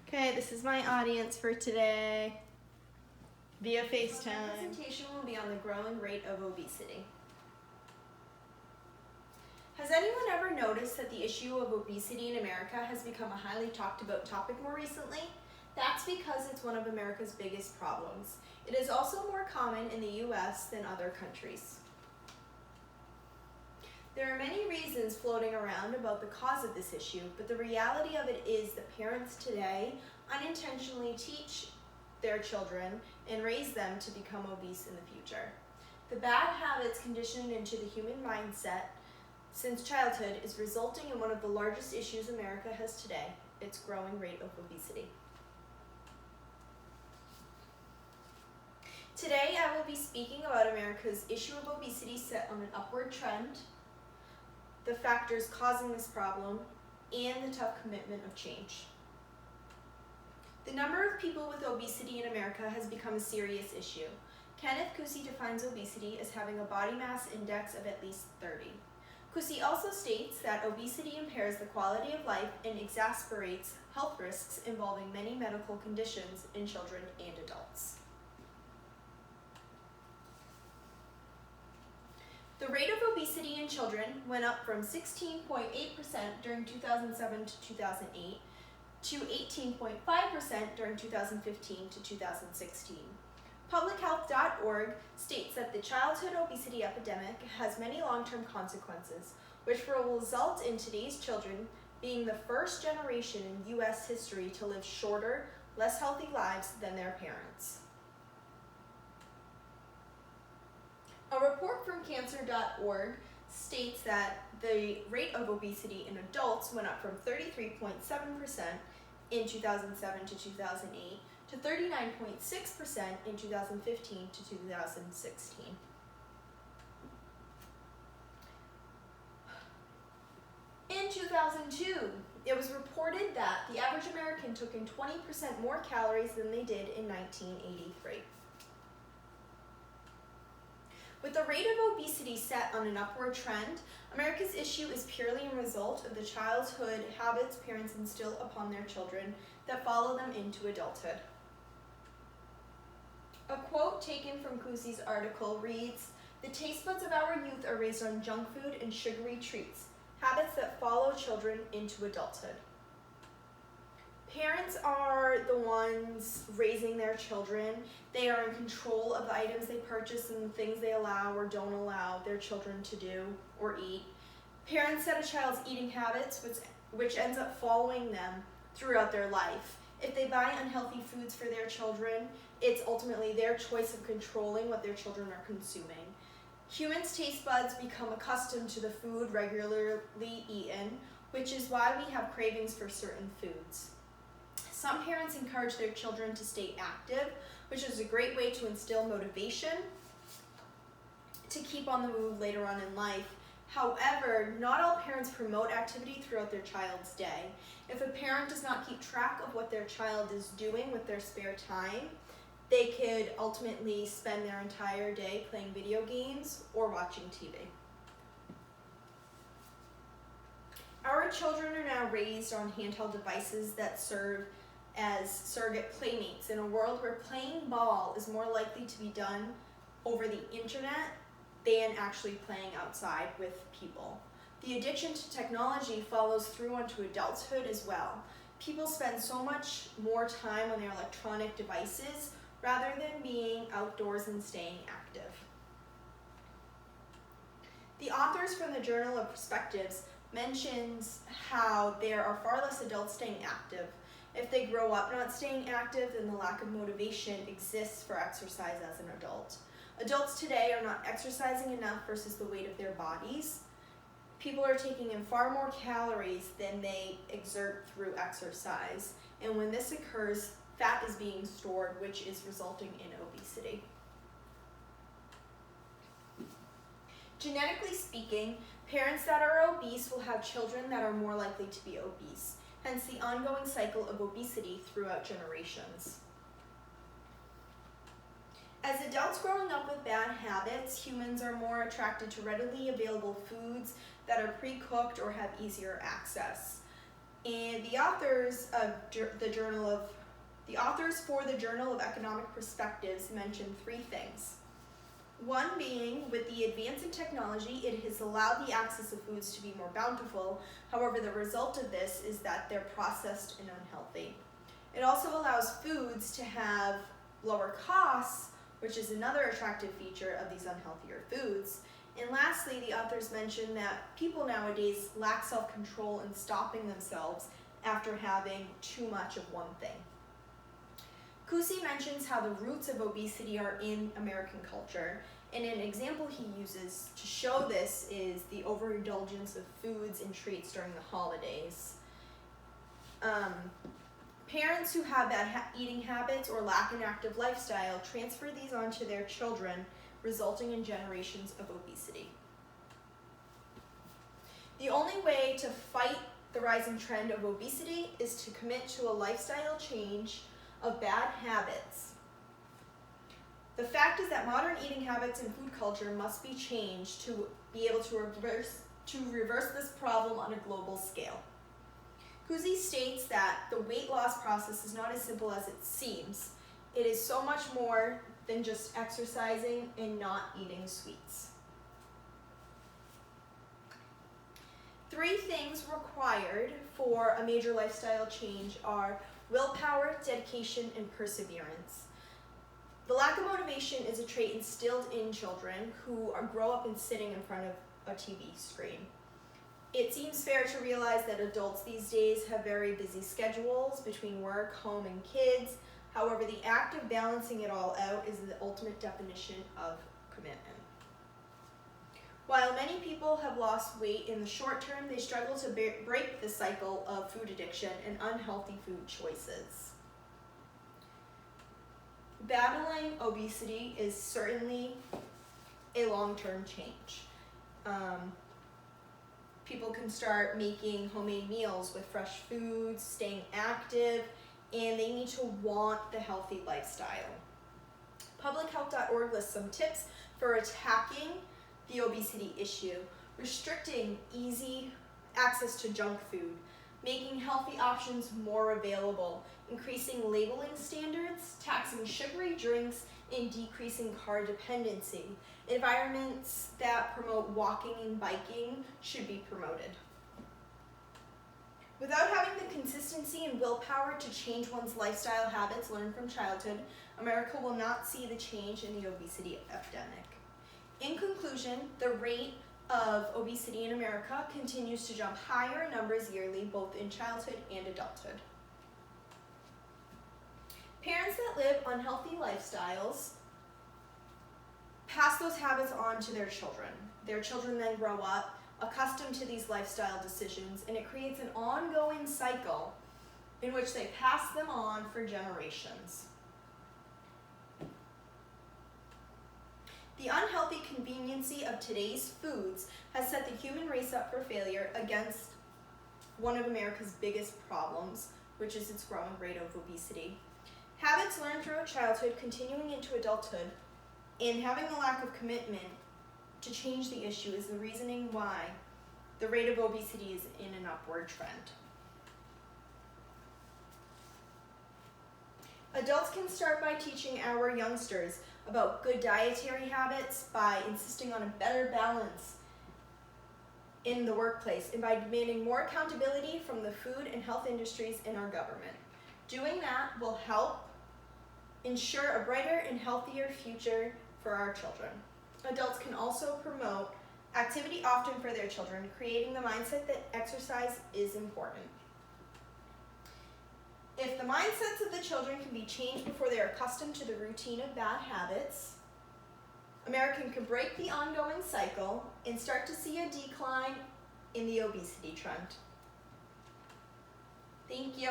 Okay, this is my audience for today via FaceTime. My presentation will be on the growing rate of obesity. Has anyone ever noticed that the issue of obesity in America has become a highly talked about topic more recently? That's because it's one of America's biggest problems. It is also more common in the US than other countries. There are many reasons floating around about the cause of this issue, but the reality of it is that parents today unintentionally teach their children and raise them to become obese in the future. The bad habits conditioned into the human mindset since childhood is resulting in one of the largest issues America has today, its growing rate of obesity. Today I will be speaking about America's issue of obesity set on an upward trend, the factors causing this problem, and the tough commitment of change. The number of people with obesity in America has become a serious issue. Kenneth Kusi defines obesity as having a body mass index of at least 30. Kusi also states that obesity impairs the quality of life and exacerbates health risks involving many medical conditions in children and adults. The rate of obesity in children went up from 16.8% during 2007 to 2008 to 18.5% during 2015 to 2016. Publichealth.org states that the childhood obesity epidemic has many long-term consequences, which will result in today's children being the first generation in U.S. history to live shorter, less healthy lives than their parents. A report from cancer.org states that the rate of obesity in adults went up from 33.7% in 2007 to 2008 to 39.6% in 2015 to 2016. In 2002, it was reported that the average American took in 20% more calories than they did in 1983. With the rate of obesity set on an upward trend, America's issue is purely a result of the childhood habits parents instill upon their children that follow them into adulthood. A quote taken from Kusi's article reads, "The taste buds of our youth are raised on junk food and sugary treats, habits that follow children into adulthood." Parents are the ones raising their children. They are in control of the items they purchase and the things they allow or don't allow their children to do or eat. Parents set a child's eating habits, which ends up following them throughout their life. If they buy unhealthy foods for their children, it's ultimately their choice of controlling what their children are consuming. Humans' taste buds become accustomed to the food regularly eaten, which is why we have cravings for certain foods. Some parents encourage their children to stay active, which is a great way to instill motivation to keep on the move later on in life. However, not all parents promote activity throughout their child's day. If a parent does not keep track of what their child is doing with their spare time, they could ultimately spend their entire day playing video games or watching TV. Our children are now raised on handheld devices that serve as surrogate playmates in a world where playing ball is more likely to be done over the internet than actually playing outside with people. The addiction to technology follows through onto adulthood as well. People spend so much more time on their electronic devices rather than being outdoors and staying active. The authors from the Journal of Perspectives mentions how there are far less adults staying active. If they grow up not staying active, then the lack of motivation exists for exercise as an adult. Adults today are not exercising enough versus the weight of their bodies. People are taking in far more calories than they exert through exercise. And when this occurs, fat is being stored, which is resulting in obesity. Genetically speaking, parents that are obese will have children that are more likely to be obese, hence the ongoing cycle of obesity throughout generations. As adults growing up with bad habits, humans are more attracted to readily available foods that are pre-cooked or have easier access. And the authors for the Journal of Economic Perspectives mentioned 3 things. One being, with the advance in technology, it has allowed the access of foods to be more bountiful. However, the result of this is that they're processed and unhealthy. It also allows foods to have lower costs, which is another attractive feature of these unhealthier foods. And lastly, the authors mention that people nowadays lack self-control in stopping themselves after having too much of one thing. Kusi mentions how the roots of obesity are in American culture, and an example he uses to show this is the overindulgence of foods and treats during the holidays. Parents who have bad eating habits or lack an active lifestyle transfer these onto their children, resulting in generations of obesity. The only way to fight the rising trend of obesity is to commit to a lifestyle change of bad habits. The fact is that modern eating habits and food culture must be changed to be able to reverse this problem on a global scale. Kusi states that the weight loss process is not as simple as it seems. It is so much more than just exercising and not eating sweets. 3 things required for a major lifestyle change are willpower, dedication, and perseverance. The lack of motivation is a trait instilled in children who grow up in sitting in front of a TV screen. It seems fair to realize that adults these days have very busy schedules between work, home, and kids. However, the act of balancing it all out is the ultimate definition of commitment. While many people have lost weight in the short term, they struggle to break the cycle of food addiction and unhealthy food choices. Battling obesity is certainly a long-term change. People can start making homemade meals with fresh foods, staying active, and they need to want the healthy lifestyle. Publichealth.org lists some tips for attacking the obesity issue: restricting easy access to junk food, making healthy options more available, increasing labeling standards, taxing sugary drinks, and decreasing car dependency. Environments that promote walking and biking should be promoted. Without having the consistency and willpower to change one's lifestyle habits learned from childhood, America will not see the change in the obesity epidemic. In conclusion, the rate of obesity in America continues to jump higher in numbers yearly, both in childhood and adulthood. Parents that live unhealthy lifestyles pass those habits on to their children. Their children then grow up accustomed to these lifestyle decisions, and it creates an ongoing cycle in which they pass them on for generations. The unhealthy conveniency of today's foods has set the human race up for failure against one of America's biggest problems, which is its growing rate of obesity. Habits learned throughout childhood, continuing into adulthood, and having a lack of commitment to change the issue is the reasoning why the rate of obesity is in an upward trend. Adults can start by teaching our youngsters about good dietary habits by insisting on a better balance in the workplace and by demanding more accountability from the food and health industries in our government. Doing that will help ensure a brighter and healthier future for our children. Adults can also promote activity often for their children, creating the mindset that exercise is important. If the mindsets of the children can be changed before they are accustomed to the routine of bad habits, America can break the ongoing cycle and start to see a decline in the obesity trend. Thank you.